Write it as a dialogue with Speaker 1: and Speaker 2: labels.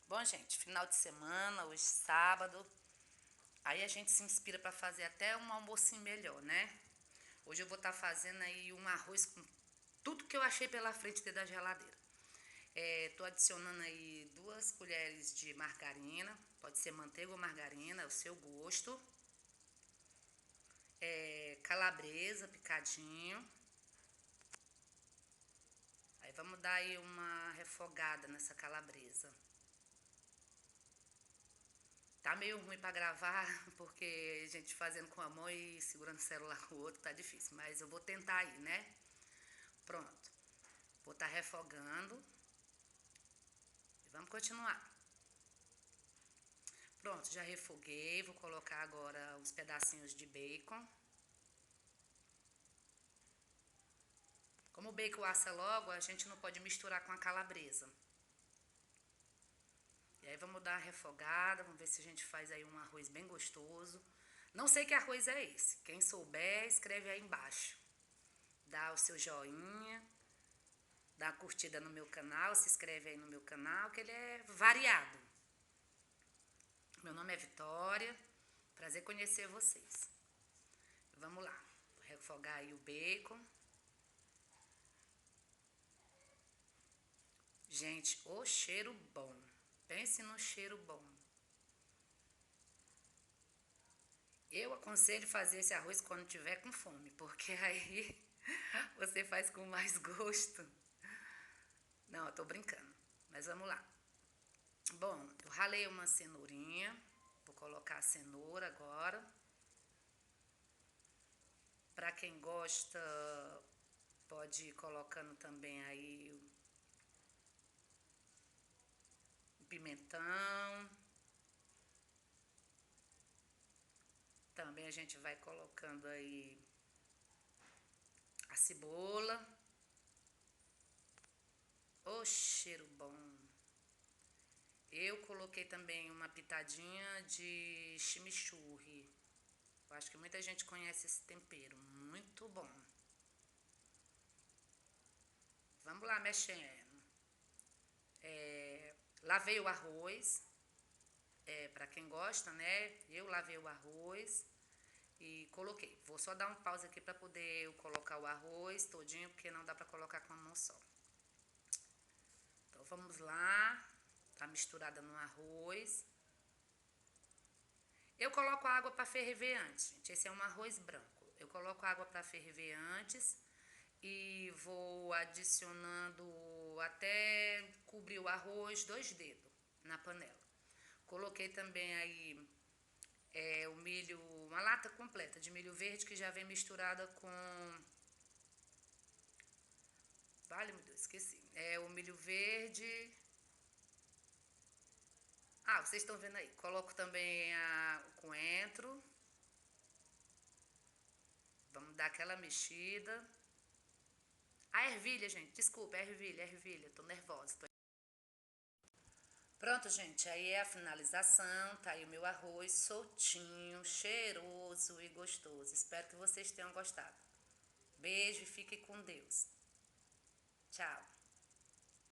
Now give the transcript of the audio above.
Speaker 1: Bom, gente, final de semana, hoje sábado, aí a gente se inspira para fazer até um almocinho melhor, né? Hoje eu vou estar fazendo aí um arroz com tudo que eu achei pela frente dentro da geladeira. Tô adicionando aí 2 colheres de margarina, pode ser manteiga ou margarina, é o seu gosto. Calabresa picadinho. Aí vamos dar aí uma refogada nessa calabresa. Tá meio ruim pra gravar, porque a gente fazendo com a mão e segurando o celular com o outro tá difícil, mas eu vou tentar aí, né? Pronto. Vou estar refogando. E vamos continuar. Pronto, já refoguei. Vou colocar agora os pedacinhos de bacon. Como o bacon assa logo, a gente não pode misturar com a calabresa. E aí vamos dar uma refogada, vamos ver se a gente faz aí um arroz bem gostoso. Não sei que arroz é esse. Quem souber, escreve aí embaixo. Dá o seu joinha, dá uma curtida no meu canal, se inscreve aí no meu canal, que ele é variado. Meu nome é Vitória, prazer conhecer vocês. Vamos lá, vou refogar aí o bacon. Gente, o cheiro bom. Pense no cheiro bom. Eu aconselho fazer esse arroz quando tiver com fome, porque aí você faz com mais gosto. Não, eu tô brincando, mas vamos lá. Bom, eu ralei uma cenourinha, vou colocar a cenoura agora. Pra quem gosta, pode ir colocando também aí o pimentão. Também a gente vai colocando aí a cebola. Ô, cheiro bom. Eu coloquei também uma pitadinha de chimichurri. Eu acho que muita gente conhece esse tempero. Muito bom. Vamos lá mexendo. Lavei o arroz. Para quem gosta, né? Eu lavei o arroz e coloquei. Vou só dar um pause aqui para poder eu colocar o arroz todinho, porque não dá para colocar com a mão só. Então vamos lá. Tá misturada no arroz. Eu coloco a água para ferver antes, gente. Esse é um arroz branco. Eu coloco a água para ferver antes e vou adicionando até cobrir o arroz 2 dedos na panela. Coloquei também aí o milho, uma lata completa de milho verde que já vem misturada com... Vale, meu Deus, esqueci. O milho verde. Ah, vocês estão vendo aí. Coloco também o coentro. Vamos dar aquela mexida. A ervilha, gente, desculpa, ervilha. Tô nervosa. Pronto, gente, aí é a finalização. Tá aí o meu arroz soltinho, cheiroso e gostoso. Espero que vocês tenham gostado. Beijo e fiquem com Deus. Tchau.